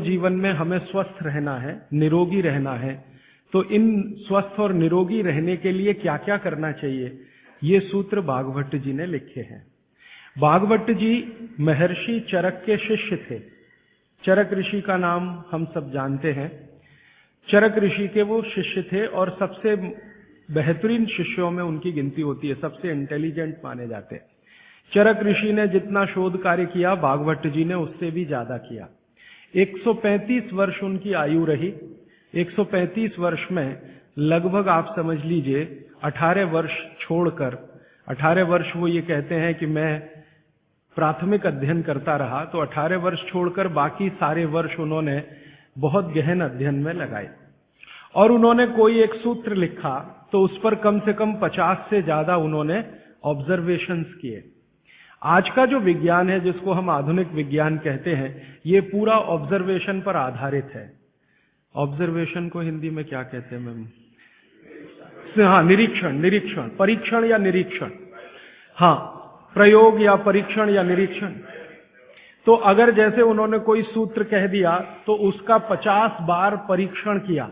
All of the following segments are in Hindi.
जीवन में हमें स्वस्थ रहना है, निरोगी रहना है, तो इन स्वस्थ और निरोगी रहने के लिए क्या क्या करना चाहिए, ये सूत्र भागवत जी ने लिखे हैं। भागवत जी महर्षि चरक के शिष्य थे। चरक ऋषि का नाम हम सब जानते हैं। चरक ऋषि के वो शिष्य थे और सबसे बेहतरीन शिष्यों में उनकी गिनती होती है, सबसे इंटेलिजेंट माने जाते हैं। चरक ऋषि ने जितना शोध कार्य किया, भागवत जी ने उससे भी ज्यादा किया। 135 वर्ष उनकी आयु रही। 135 वर्ष में लगभग आप समझ लीजिए 18 वर्ष छोड़कर, 18 वर्ष वो ये कहते हैं कि मैं प्राथमिक अध्ययन करता रहा, तो 18 वर्ष छोड़कर बाकी सारे वर्ष उन्होंने बहुत गहन अध्ययन में लगाए। और उन्होंने कोई एक सूत्र लिखा तो उस पर कम से कम 50 से ज्यादा उन्होंने ऑब्जर्वेशंस किए। आज का जो विज्ञान है, जिसको हम आधुनिक विज्ञान कहते हैं, ये पूरा ऑब्जर्वेशन पर आधारित है। ऑब्जर्वेशन को हिंदी में क्या कहते हैं मैम? हाँ, निरीक्षण, परीक्षण या निरीक्षण। हाँ, प्रयोग या परीक्षण या निरीक्षण। तो अगर जैसे उन्होंने कोई सूत्र कह दिया तो उसका 50 बार परीक्षण किया,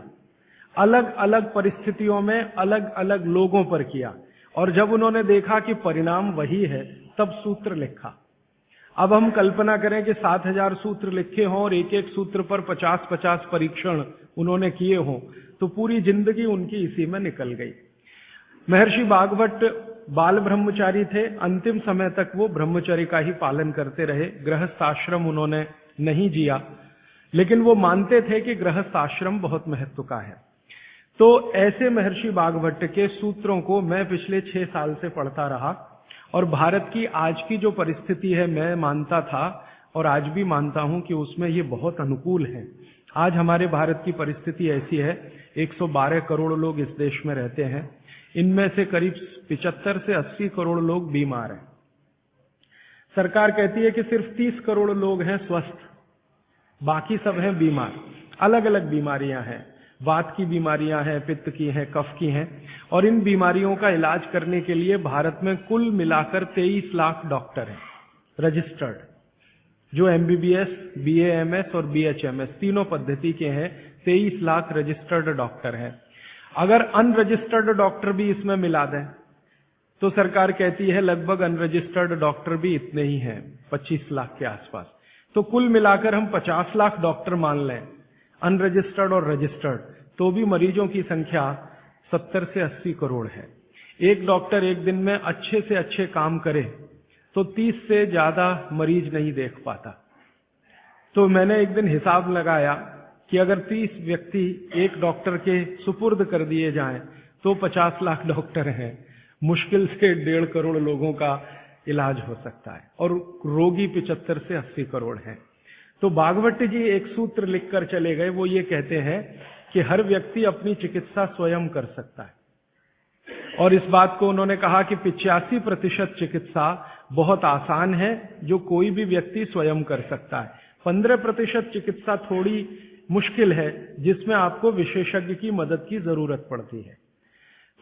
अलग अलग परिस्थितियों में अलग अलग लोगों पर किया, और जब उन्होंने देखा कि परिणाम वही है, तब सूत्र लिखा। अब हम कल्पना करें कि 7000 सूत्र लिखे हों और एक एक सूत्र पर 50-50 परीक्षण उन्होंने किए हों, तो पूरी जिंदगी उनकी इसी में निकल गई। महर्षि भागवत बाल ब्रह्मचारी थे। अंतिम समय तक वो ब्रह्मचर्य का ही पालन करते रहे। गृहस्थ आश्रम उन्होंने नहीं जिया, लेकिन वो मानते थे कि गृहस्थ आश्रम बहुत महत्व का है। तो ऐसे महर्षि भागवत के सूत्रों को मैं पिछले 6 साल से पढ़ता रहा, और भारत की आज की जो परिस्थिति है, मैं मानता था और आज भी मानता हूं कि उसमें ये बहुत अनुकूल है। आज हमारे भारत की परिस्थिति ऐसी है, 112 करोड़ लोग इस देश में रहते हैं। इनमें से करीब 75 से 80 करोड़ लोग बीमार हैं। सरकार कहती है कि सिर्फ 30 करोड़ लोग हैं स्वस्थ, बाकी सब हैं बीमार। अलग अलग बीमारियां हैं, वात की बीमारियां हैं, पित्त की हैं, कफ की हैं, और इन बीमारियों का इलाज करने के लिए भारत में कुल मिलाकर 23 लाख डॉक्टर हैं रजिस्टर्ड, जो MBBS, BAMS और BHMS तीनों पद्धति के हैं। 23 लाख रजिस्टर्ड डॉक्टर हैं। अगर अनरजिस्टर्ड डॉक्टर भी इसमें मिला दें तो सरकार कहती है लगभग अनरजिस्टर्ड डॉक्टर भी इतने ही हैं, 25 लाख के आसपास। तो कुल मिलाकर हम 50 लाख डॉक्टर मान लें, अनरजिस्टर्ड और रजिस्टर्ड, तो भी मरीजों की संख्या 70 से 80 करोड़ है। एक डॉक्टर एक दिन में अच्छे से अच्छे काम करे तो 30 से ज्यादा मरीज नहीं देख पाता। तो मैंने एक दिन हिसाब लगाया कि अगर 30 व्यक्ति एक डॉक्टर के सुपुर्द कर दिए जाएं तो 50 लाख डॉक्टर हैं। मुश्किल से 1.5 करोड़ लोगों का इलाज हो सकता है, और रोगी 75 से 80 करोड़ हैं। तो भागवत जी एक सूत्र लिखकर चले गए। वो ये कहते हैं कि हर व्यक्ति अपनी चिकित्सा स्वयं कर सकता है, और इस बात को उन्होंने कहा कि 85% चिकित्सा बहुत आसान है, जो कोई भी व्यक्ति स्वयं कर सकता है। 15% चिकित्सा थोड़ी मुश्किल है, जिसमें आपको विशेषज्ञ की मदद की जरूरत पड़ती है।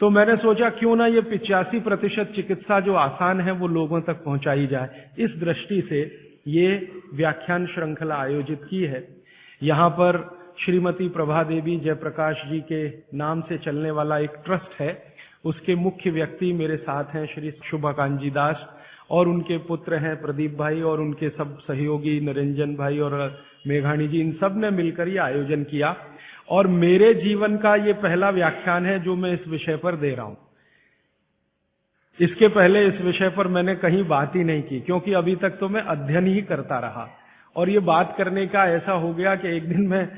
तो मैंने सोचा क्यों ना ये 85% चिकित्सा जो आसान है वो लोगों तक पहुंचाई जाए। इस दृष्टि से ये व्याख्यान श्रृंखला आयोजित की है। यहाँ पर श्रीमती प्रभा देवी जयप्रकाश जी के नाम से चलने वाला एक ट्रस्ट है, उसके मुख्य व्यक्ति मेरे साथ हैं श्री शुभाकांत जी दास, और उनके पुत्र हैं प्रदीप भाई, और उनके सब सहयोगी निरंजन भाई और मेघाणी जी, इन सब ने मिलकर ये आयोजन किया। और मेरे जीवन का ये पहला व्याख्यान है जो मैं इस विषय पर दे रहा हूं। इसके पहले इस विषय पर मैंने कहीं बात ही नहीं की, क्योंकि अभी तक तो मैं अध्ययन ही करता रहा। और ये बात करने का ऐसा हो गया कि एक दिन मैं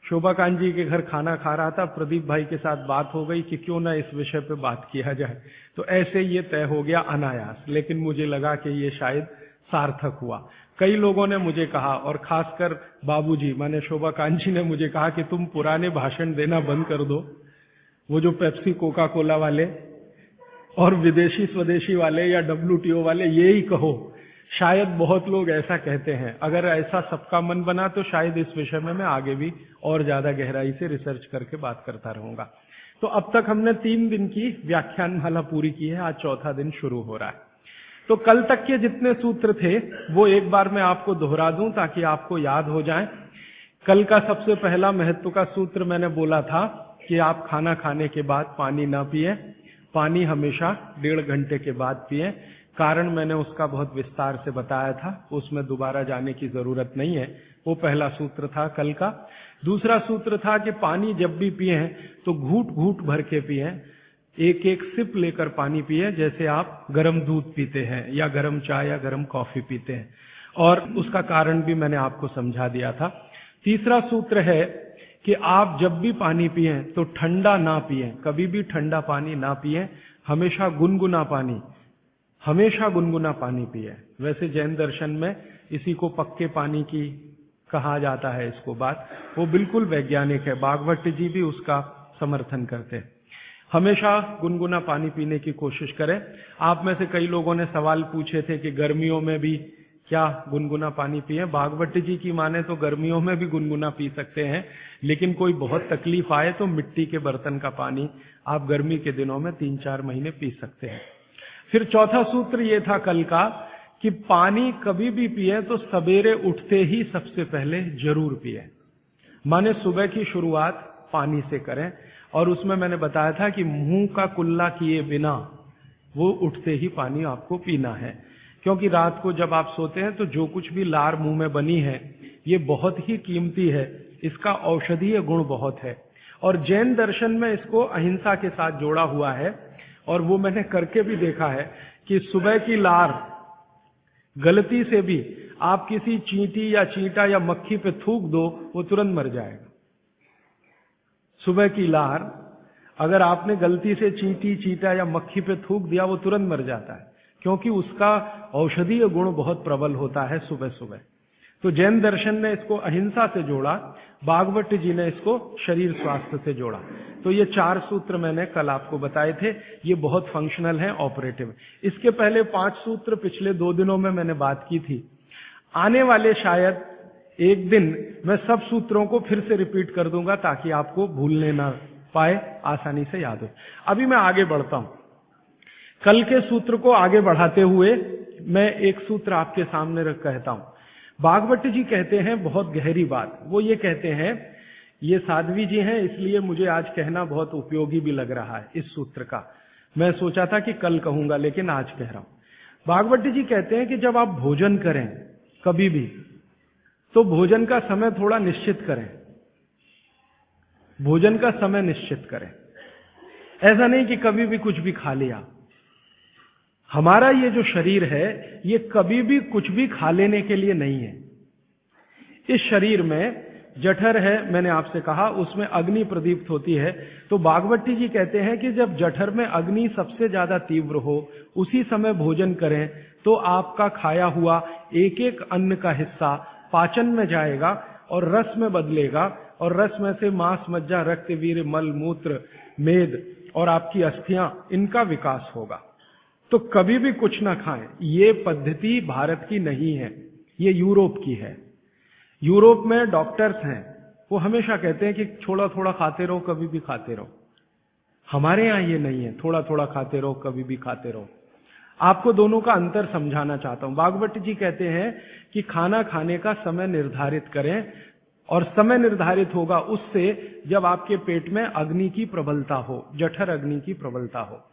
शोभाकांत जी के घर खाना खा रहा था, प्रदीप भाई के साथ बात हो गई कि क्यों ना इस विषय पे बात किया जाए। तो ऐसे ये तय हो गया अनायास, लेकिन मुझे लगा कि ये शायद सार्थक हुआ। कई लोगों ने मुझे कहा, और खासकर बाबूजी माने शोभाकांत जी ने मुझे कहा कि तुम पुराने भाषण देना बंद कर दो, वो जो पेप्सी कोका कोला वाले और विदेशी स्वदेशी वाले या WTO वाले, ये ही कहो। शायद बहुत लोग ऐसा कहते हैं। अगर ऐसा सबका मन बना तो शायद इस विषय में मैं आगे भी और ज्यादा गहराई से रिसर्च करके बात करता रहूंगा। तो अब तक हमने 3 दिन की व्याख्यानमाला पूरी की है, आज चौथा दिन शुरू हो रहा है। तो कल तक के जितने सूत्र थे वो एक बार मैं आपको दोहरा दूं ताकि आपको याद हो जाए। कल का सबसे पहला महत्व का सूत्र मैंने बोला था कि आप खाना खाने के बाद पानी ना पिए, पानी हमेशा 1.5 घंटे के बाद पिए। कारण मैंने उसका बहुत विस्तार से बताया था, उसमें दोबारा जाने की जरूरत नहीं है। वो पहला सूत्र था कल का। दूसरा सूत्र था कि पानी जब भी पिए तो घूट घूट भर के पिए, एक एक सिप लेकर पानी पिए, जैसे आप गर्म दूध पीते हैं या गर्म चाय या गर्म कॉफी पीते हैं। और उसका कारण भी मैंने आपको समझा दिया था। तीसरा सूत्र है कि आप जब भी पानी पिए तो ठंडा ना पिए, कभी भी ठंडा पानी ना पिए, हमेशा गुनगुना पानी पिए। वैसे जैन दर्शन में इसी को पक्के पानी की कहा जाता है, इसको बात वो बिल्कुल वैज्ञानिक है। भागवत जी भी उसका समर्थन करते हैं। हमेशा गुनगुना पानी पीने की कोशिश करें। आप में से कई लोगों ने सवाल पूछे थे कि गर्मियों में भी क्या गुनगुना पानी पिए। भागवत जी की माने तो गर्मियों में भी गुनगुना पी सकते हैं, लेकिन कोई बहुत तकलीफ आए तो मिट्टी के बर्तन का पानी आप गर्मी के दिनों में 3-4 महीने पी सकते हैं। फिर चौथा सूत्र ये था कल का कि पानी कभी भी पिए तो सवेरे उठते ही सबसे पहले जरूर पिए, माने सुबह की शुरुआत पानी से करें। और उसमें मैंने बताया था कि मुंह का कुल्ला किए बिना वो उठते ही पानी आपको पीना है, क्योंकि रात को जब आप सोते हैं तो जो कुछ भी लार मुंह में बनी है ये बहुत ही कीमती है, इसका औषधीय गुण बहुत है। और जैन दर्शन में इसको अहिंसा के साथ जोड़ा हुआ है, और वो मैंने करके भी देखा है कि सुबह की लार गलती से भी आप किसी चींटी या चींटा या मक्खी पे थूक दो, वो तुरंत मर जाएगा। सुबह की लार अगर आपने गलती से चींटी, चींटा या मक्खी पे थूक दिया, वो तुरंत मर जाता है, क्योंकि उसका औषधीय गुण बहुत प्रबल होता है सुबह सुबह। तो जैन दर्शन ने इसको अहिंसा से जोड़ा, भागवत जी ने इसको शरीर स्वास्थ्य से जोड़ा। तो ये 4 सूत्र मैंने कल आपको बताए थे, ये बहुत फंक्शनल है, ऑपरेटिव। इसके पहले 5 सूत्र पिछले 2 दिनों में मैंने बात की थी। आने वाले शायद एक दिन मैं सब सूत्रों को फिर से रिपीट कर दूंगा ताकि आपको भूलने ना पाए, आसानी से याद हो। अभी मैं आगे बढ़ता हूं। कल के सूत्र को आगे बढ़ाते हुए मैं एक सूत्र आपके सामने रख कहता हूं। भागवत जी कहते हैं बहुत गहरी बात। वो ये कहते हैं, ये साध्वी जी हैं इसलिए मुझे आज कहना बहुत उपयोगी भी लग रहा है इस सूत्र का। मैं सोचा था कि कल कहूंगा, लेकिन आज कह रहा हूं। भागवत जी कहते हैं कि जब आप भोजन करें कभी भी, तो भोजन का समय थोड़ा निश्चित करें। भोजन का समय निश्चित करें, ऐसा नहीं कि कभी भी कुछ भी खा लिया। हमारा ये जो शरीर है ये कभी भी कुछ भी खा लेने के लिए नहीं है। इस शरीर में जठर है, मैंने आपसे कहा, उसमें अग्नि प्रदीप्त होती है। तो भागवत जी कहते हैं कि जब जठर में अग्नि सबसे ज्यादा तीव्र हो, उसी समय भोजन करें, तो आपका खाया हुआ एक एक अन्न का हिस्सा पाचन में जाएगा और रस में बदलेगा, और रस में से मांस, मज्जा, रक्त, वीर्य, मल, मूत्र, मेद और आपकी अस्थियां, इनका विकास होगा। तो कभी भी कुछ ना खाएं। ये पद्धति भारत की नहीं है, ये यूरोप की है। यूरोप में डॉक्टर्स हैं, वो हमेशा कहते हैं कि थोड़ा थोड़ा खाते रहो, कभी भी खाते रहो। हमारे यहां ये नहीं है, थोड़ा थोड़ा खाते रहो, कभी भी खाते रहो। आपको दोनों का अंतर समझाना चाहता हूं। भागवत जी कहते हैं कि खाना खाने का समय निर्धारित करें, और समय निर्धारित होगा उससे जब आपके पेट में अग्नि की प्रबलता हो, जठर अग्नि की प्रबलता हो।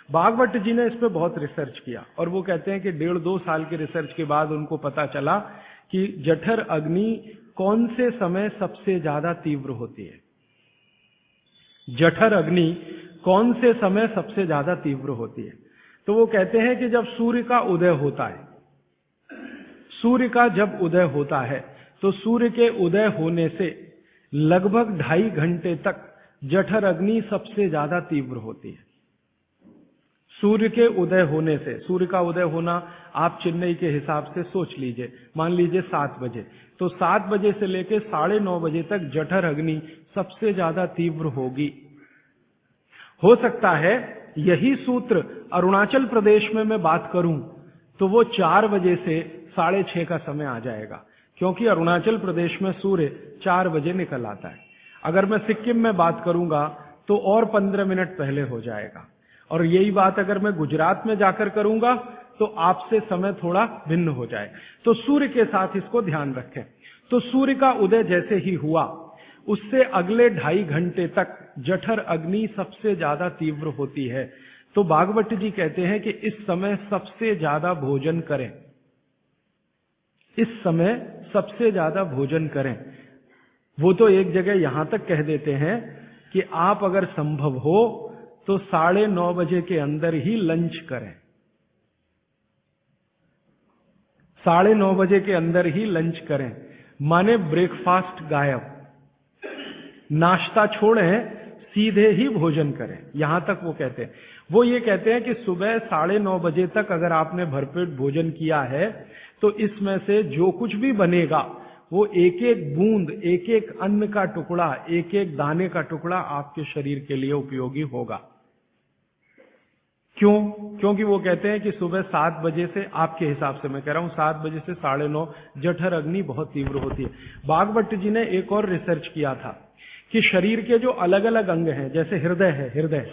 भागवत जी ने इस पे बहुत रिसर्च किया, और वो कहते हैं कि 1.5-2 साल के रिसर्च के बाद उनको पता चला कि जठर अग्नि कौन से समय सबसे ज्यादा तीव्र होती है। जठर अग्नि कौन से समय सबसे ज्यादा तीव्र होती है? तो वो कहते हैं कि जब सूर्य का उदय होता है, सूर्य का जब उदय होता है, तो सूर्य के उदय होने से लगभग 2.5 घंटे तक जठर अग्नि सबसे ज्यादा तीव्र होती है। सूर्य के उदय होने से, सूर्य का उदय होना आप चेन्नई के हिसाब से सोच लीजिए, मान लीजिए 7 बजे, तो 7 बजे से लेकर 9:30 बजे तक जठर अग्नि सबसे ज्यादा तीव्र होगी। हो सकता है यही सूत्र अरुणाचल प्रदेश में मैं बात करूं तो वो 4 बजे से 6:30 का समय आ जाएगा, क्योंकि अरुणाचल प्रदेश में सूर्य 4 बजे निकल आता है। अगर मैं सिक्किम में बात करूंगा तो और 15 मिनट पहले हो जाएगा, और यही बात अगर मैं गुजरात में जाकर करूंगा तो आपसे समय थोड़ा भिन्न हो जाए। तो सूर्य के साथ इसको ध्यान रखें। तो सूर्य का उदय जैसे ही हुआ, उससे अगले 2.5 घंटे तक जठर अग्नि सबसे ज्यादा तीव्र होती है। तो भागवत जी कहते हैं कि इस समय सबसे ज्यादा भोजन करें, इस समय सबसे ज्यादा भोजन करें। वो तो एक जगह यहां तक कह देते हैं कि आप अगर संभव हो तो 9:30 बजे के अंदर ही लंच करें, 9:30 बजे के अंदर ही लंच करें, माने ब्रेकफास्ट गायब, नाश्ता छोड़ें, सीधे ही भोजन करें। यहां तक वो कहते हैं। वो ये कहते हैं कि सुबह 9:30 बजे तक अगर आपने भरपेट भोजन किया है तो इसमें से जो कुछ भी बनेगा वो एक एक बूंद, एक एक अन्न का टुकड़ा, एक एक दाने का टुकड़ा आपके शरीर के लिए उपयोगी होगा। क्यों? क्योंकि वो कहते हैं कि सुबह 7 बजे से, आपके हिसाब से मैं कह रहा हूं, 7 बजे से 9:30 जठर अग्नि बहुत तीव्र होती है। भागवत जी ने एक और रिसर्च किया था कि शरीर के जो अलग अलग अंग हैं, जैसे हृदय है, हृदय,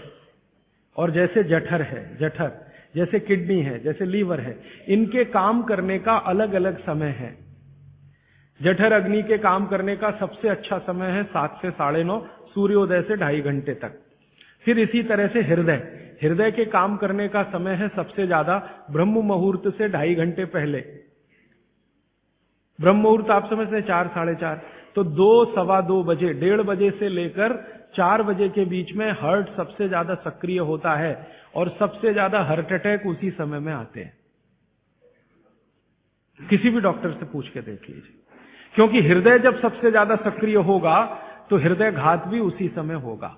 और जैसे जठर है, जठर, जैसे किडनी है, जैसे लीवर है, इनके काम करने का अलग अलग समय है। जठर अग्नि के काम करने का सबसे अच्छा समय है 7 से 9:30, सूर्योदय से 2.5 घंटे तक। फिर इसी तरह से हृदय, हृदय के काम करने का समय है सबसे ज्यादा ब्रह्म मुहूर्त से 2.5 घंटे पहले। ब्रह्म मुहूर्त आप समझते हैं 4, 4:30, तो 2, सवा 2 बजे, 1:30 बजे से लेकर 4 बजे के बीच में हार्ट सबसे ज्यादा सक्रिय होता है और सबसे ज्यादा हार्ट अटैक उसी समय में आते हैं। किसी भी डॉक्टर से पूछ के देख लीजिए, क्योंकि हृदय जब सबसे ज्यादा सक्रिय होगा तो हृदय घात भी उसी समय होगा।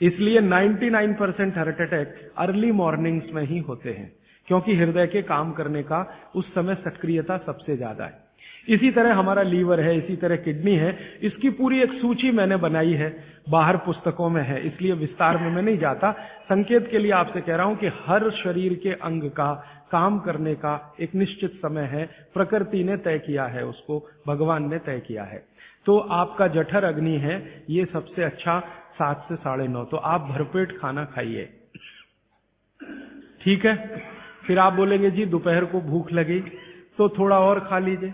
इसलिए 99% हार्ट अटैक अर्ली मॉर्निंग्स में ही होते हैं, क्योंकि हृदय के काम करने का उस समय सक्रियता सबसे ज्यादा है। इसी तरह हमारा लीवर है, इसी तरह किडनी है। इसकी पूरी एक सूची मैंने बनाई है, बाहर पुस्तकों में है, इसलिए विस्तार में मैं नहीं जाता। संकेत के लिए आपसे कह रहा हूं कि हर शरीर के अंग का काम करने का एक निश्चित समय है, प्रकृति ने तय किया है, उसको भगवान ने तय किया है। तो आपका जठर अग्नि है, ये सबसे अच्छा 7 से 9:30, तो आप भरपेट खाना खाइए, ठीक है। फिर आप बोलेंगे जी दोपहर को भूख लगी तो थोड़ा और खा लीजिए,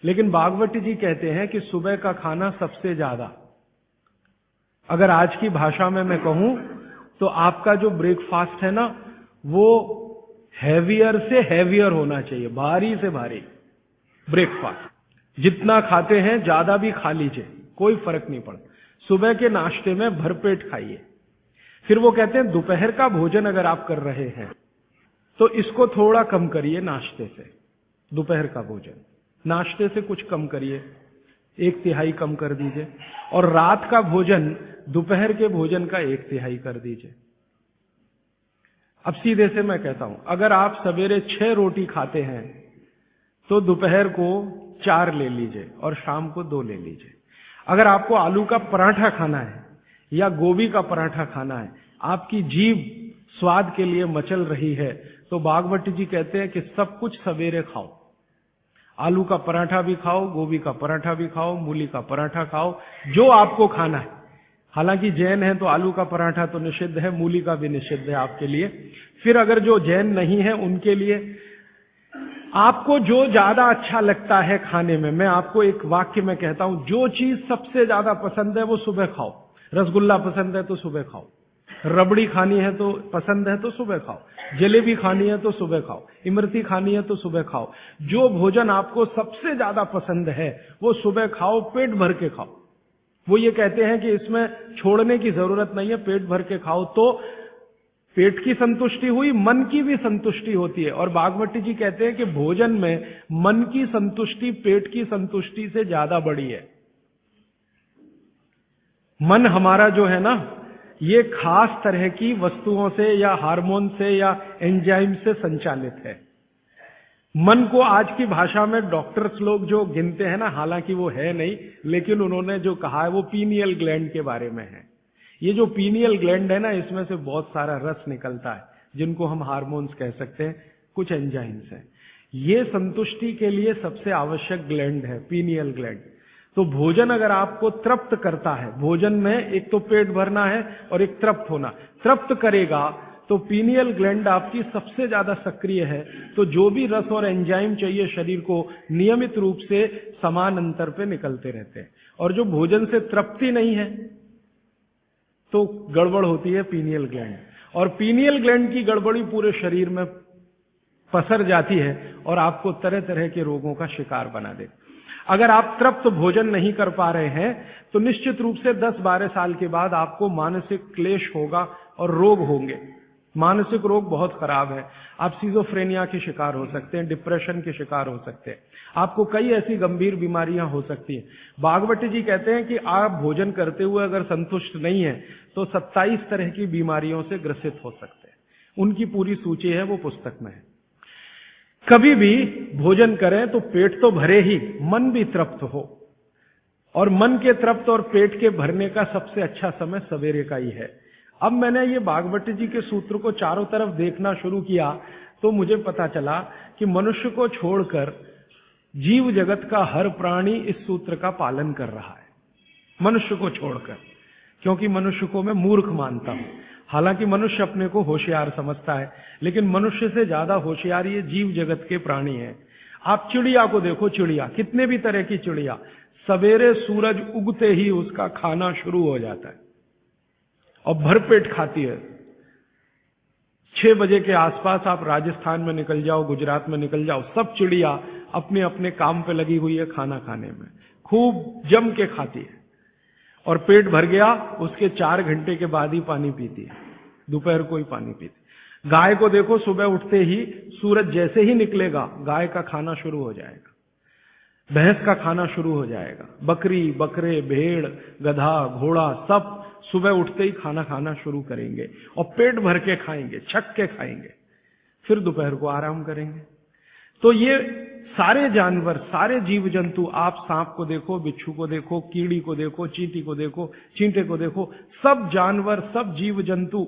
लेकिन भागवत जी कहते हैं कि सुबह का खाना सबसे ज्यादा, अगर आज की भाषा में मैं कहूं तो आपका जो ब्रेकफास्ट है ना, वो हैवियर से हैवियर होना चाहिए, भारी से भारी ब्रेकफास्ट। जितना खाते हैं ज्यादा भी खा लीजिए, कोई फर्क नहीं पड़ता। सुबह के नाश्ते में भरपेट खाइए। फिर वो कहते हैं दोपहर का भोजन अगर आप कर रहे हैं तो इसको थोड़ा कम करिए, नाश्ते से, दोपहर का भोजन नाश्ते से कुछ कम करिए, 1/3 कम कर दीजिए, और रात का भोजन दोपहर के भोजन का 1/3 कर दीजिए। अब सीधे से मैं कहता हूं, अगर आप सवेरे 6 रोटी खाते हैं तो दोपहर को 4 ले लीजिए और शाम को 2 ले लीजिए। अगर आपको आलू का पराठा खाना है या गोभी का पराठा खाना है, आपकी जीभ स्वाद के लिए मचल रही है, तो भागवत जी कहते हैं कि सब कुछ सवेरे खाओ। आलू का पराठा भी खाओ, गोभी का पराठा भी खाओ, मूली का पराठा खाओ, जो आपको खाना है। हालांकि जैन है तो आलू का पराठा तो निषिद्ध है, मूली का भी निषिद्ध है आपके लिए। फिर अगर जो जैन नहीं है उनके लिए आपको जो ज्यादा अच्छा लगता है खाने में, मैं आपको एक वाक्य में कहता हूं, जो चीज सबसे ज्यादा पसंद है वो सुबह खाओ। रसगुल्ला पसंद है तो सुबह खाओ, रबड़ी खानी है तो पसंद है तो सुबह खाओ, जलेबी खानी है तो सुबह खाओ, इमरती खानी है तो सुबह खाओ। जो भोजन आपको सबसे ज्यादा पसंद है वो सुबह खाओ, पेट भर के खाओ। वो ये कहते हैं कि इसमें छोड़ने की जरूरत नहीं है, पेट भर के खाओ तो पेट की संतुष्टि हुई, मन की भी संतुष्टि होती है। और भागवत जी कहते हैं कि भोजन में मन की संतुष्टि पेट की संतुष्टि से ज्यादा बड़ी है। मन हमारा जो है ना, ये खास तरह की वस्तुओं से या हार्मोन से या एंजाइम से संचालित है। मन को आज की भाषा में डॉक्टर्स लोग जो गिनते हैं ना, हालांकि वो है नहीं, लेकिन उन्होंने जो कहा है वो पीनियल ग्लैंड के बारे में है। ये जो पीनियल ग्लैंड है ना, इसमें से बहुत सारा रस निकलता है, जिनको हम हार्मोन्स कह सकते हैं, कुछ एंजाइम्स हैं। ये संतुष्टि के लिए सबसे आवश्यक ग्लैंड है पीनियल ग्लैंड। तो भोजन अगर आपको तृप्त करता है, भोजन में एक तो पेट भरना है और एक तृप्त होना, तृप्त करेगा तो पीनियल ग्लैंड आपकी सबसे ज्यादा सक्रिय है, तो जो भी रस और एंजाइम चाहिए शरीर को नियमित रूप से समान अंतर पे निकलते रहते हैं। और जो भोजन से तृप्ति नहीं है तो गड़बड़ होती है पीनियल ग्लैंड, और पीनियल ग्लैंड की गड़बड़ी पूरे शरीर में पसर जाती है और आपको तरह तरह के रोगों का शिकार बना दे। अगर आप तृप्त भोजन नहीं कर पा रहे हैं तो निश्चित रूप से 10-12 साल के बाद आपको मानसिक क्लेश होगा और रोग होंगे। मानसिक रोग बहुत खराब है, आप सिजोफ्रेनिया के शिकार हो सकते हैं, डिप्रेशन के शिकार हो सकते हैं, आपको कई ऐसी गंभीर बीमारियां हो सकती हैं। भागवत जी कहते हैं कि आप भोजन करते हुए अगर संतुष्ट नहीं है तो 27 तरह की बीमारियों से ग्रसित हो सकते हैं। उनकी पूरी सूची है, वो पुस्तक में है। कभी भी भोजन करें तो पेट तो भरे ही, मन भी तृप्त हो, और मन के तृप्त और पेट के भरने का सबसे अच्छा समय सवेरे का ही है। अब मैंने ये भागवत जी के सूत्र को चारों तरफ देखना शुरू किया तो मुझे पता चला कि मनुष्य को छोड़कर जीव जगत का हर प्राणी इस सूत्र का पालन कर रहा है, मनुष्य को छोड़कर, क्योंकि मनुष्य को मैं मूर्ख मानता हूं। हालांकि मनुष्य अपने को होशियार समझता है, लेकिन मनुष्य से ज्यादा होशियार ये जीव जगत के प्राणी हैं। आप चिड़िया को देखो, चिड़िया, कितने भी तरह की चिड़िया, सवेरे सूरज उगते ही उसका खाना शुरू हो जाता है और भरपेट खाती है। 6 बजे के आसपास आप राजस्थान में निकल जाओ, गुजरात में निकल जाओ, सब चिड़िया अपने अपने काम पे लगी हुई है, खाना खाने में खूब जम के खाती है, और पेट भर गया उसके 4 घंटे के बाद ही पानी पीती है, दोपहर को ही पानी पीती। गाय को देखो, सुबह उठते ही सूरज जैसे ही निकलेगा गाय का खाना शुरू हो जाएगा, भैंस का खाना शुरू हो जाएगा, बकरी, बकरे, भेड़, गधा, घोड़ा सब सुबह उठते ही खाना खाना शुरू करेंगे और पेट भर के खाएंगे, छक के खाएंगे, फिर दोपहर को आराम करेंगे। तो ये सारे जानवर, सारे जीव जंतु, आप सांप को देखो, बिच्छू को देखो, कीड़ी को देखो, चींटी को देखो, चींटे को देखो, सब जानवर, सब जीव जंतु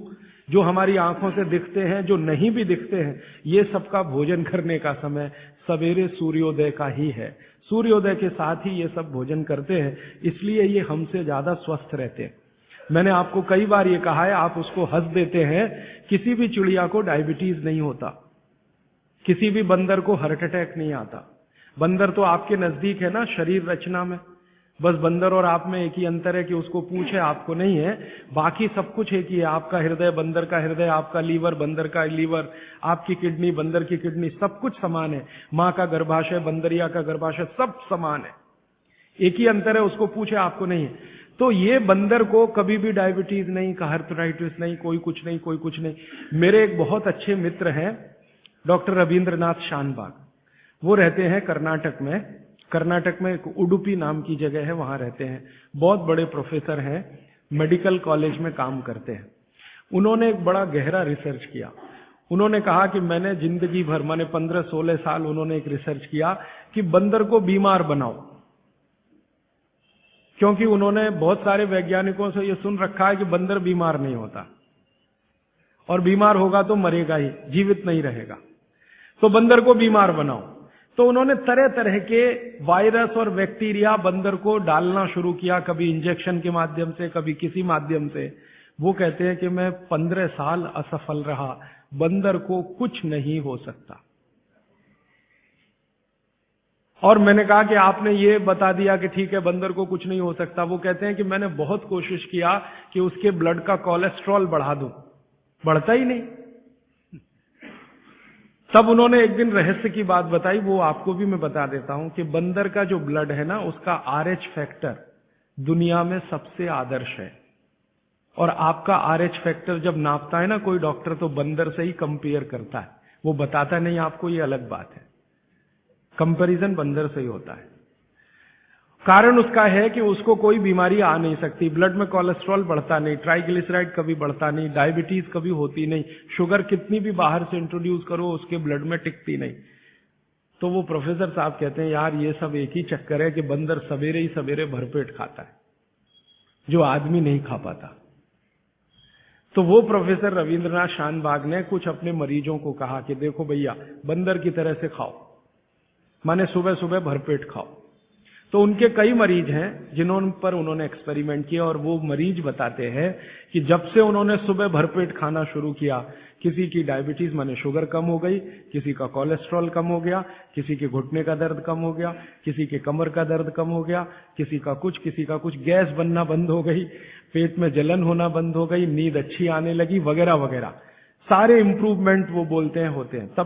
जो हमारी आंखों से दिखते हैं, जो नहीं भी दिखते हैं, ये सबका भोजन करने का समय सवेरे सूर्योदय का ही है। सूर्योदय के साथ ही ये सब भोजन करते हैं, इसलिए ये हमसे ज्यादा स्वस्थ रहते हैं। मैंने आपको कई बार ये कहा है, आप उसको हंस देते हैं, किसी भी चिड़िया को डायबिटीज नहीं होता, किसी भी बंदर को हार्ट अटैक नहीं आता। बंदर तो आपके नजदीक है ना शरीर रचना में, बस बंदर और आप में एक ही अंतर है कि उसको पूंछ है, आपको नहीं है, बाकी सब कुछ एक ही है। आपका हृदय बंदर का हृदय, आपका लीवर बंदर का लीवर, आपकी किडनी बंदर की किडनी, सब कुछ समान है। माँ का गर्भाशय, बंदरिया का गर्भाशय, सब समान है, एक ही अंतर है, उसको पूछे, आपको नहीं है। तो ये बंदर को कभी भी डायबिटीज नहीं, हार्टराइटिस नहीं, कोई कुछ नहीं, कोई कुछ नहीं। मेरे एक बहुत अच्छे मित्र हैं डॉक्टर रविंद्रनाथ शानबाग, वो रहते हैं कर्नाटक में। कर्नाटक में एक उडुपी नाम की जगह है, वहां रहते हैं, बहुत बड़े प्रोफेसर हैं, मेडिकल कॉलेज में काम करते हैं। उन्होंने एक बड़ा गहरा रिसर्च किया। उन्होंने कहा कि मैंने जिंदगी भर, माने 15-16 साल उन्होंने एक रिसर्च किया कि बंदर को बीमार बनाओ, क्योंकि उन्होंने बहुत सारे वैज्ञानिकों से यह सुन रखा है कि बंदर बीमार नहीं होता, और बीमार होगा तो मरेगा ही, जीवित नहीं रहेगा, तो बंदर को बीमार बनाओ। तो उन्होंने तरह तरह के वायरस और बैक्टीरिया बंदर को डालना शुरू किया, कभी इंजेक्शन के माध्यम से, कभी किसी माध्यम से। वो कहते हैं कि मैं 15 साल असफल रहा, बंदर को कुछ नहीं हो सकता। और मैंने कहा कि आपने ये बता दिया कि ठीक है बंदर को कुछ नहीं हो सकता। वो कहते हैं कि मैंने बहुत कोशिश किया कि उसके ब्लड का कोलेस्ट्रॉल बढ़ा दूं, बढ़ता ही नहीं। तब उन्होंने एक दिन रहस्य की बात बताई, वो आपको भी मैं बता देता हूं कि बंदर का जो ब्लड है ना, उसका RH फैक्टर दुनिया में सबसे आदर्श है। और आपका RH फैक्टर जब नापता है ना कोई डॉक्टर, तो बंदर से ही कंपेयर करता है, वो बताता नहीं आपको, ये अलग बात है, कंपैरिजन बंदर से ही होता है। कारण उसका है कि उसको कोई बीमारी आ नहीं सकती, ब्लड में कोलेस्ट्रॉल बढ़ता नहीं, ट्राइग्लिसराइड कभी बढ़ता नहीं, डायबिटीज कभी होती नहीं, शुगर कितनी भी बाहर से इंट्रोड्यूस करो उसके ब्लड में टिकती नहीं। तो वो प्रोफेसर साहब कहते हैं यार ये सब एक ही चक्कर है कि बंदर सवेरे ही सवेरे भरपेट खाता है, जो आदमी नहीं खा पाता। तो वो प्रोफेसर रविंद्रनाथ शानबाग ने कुछ अपने मरीजों को कहा कि देखो भैया, बंदर की तरह से खाओ, माने सुबह सुबह भरपेट खाओ। तो उनके कई मरीज हैं जिन्होंने पर उन्होंने एक्सपेरिमेंट किया, और वो मरीज बताते हैं कि जब से उन्होंने सुबह भरपेट खाना शुरू किया, किसी की डायबिटीज माने शुगर कम हो गई, किसी का कोलेस्ट्रॉल कम हो गया, किसी के घुटने का दर्द कम हो गया, किसी के कमर का दर्द कम हो गया, किसी का कुछ, गैस बनना बंद हो गई, पेट में जलन होना बंद हो गई, नींद अच्छी आने लगी, वगैरह वगैरह। सारे इंप्रूवमेंट वो बोलते हैं होते हैं। तब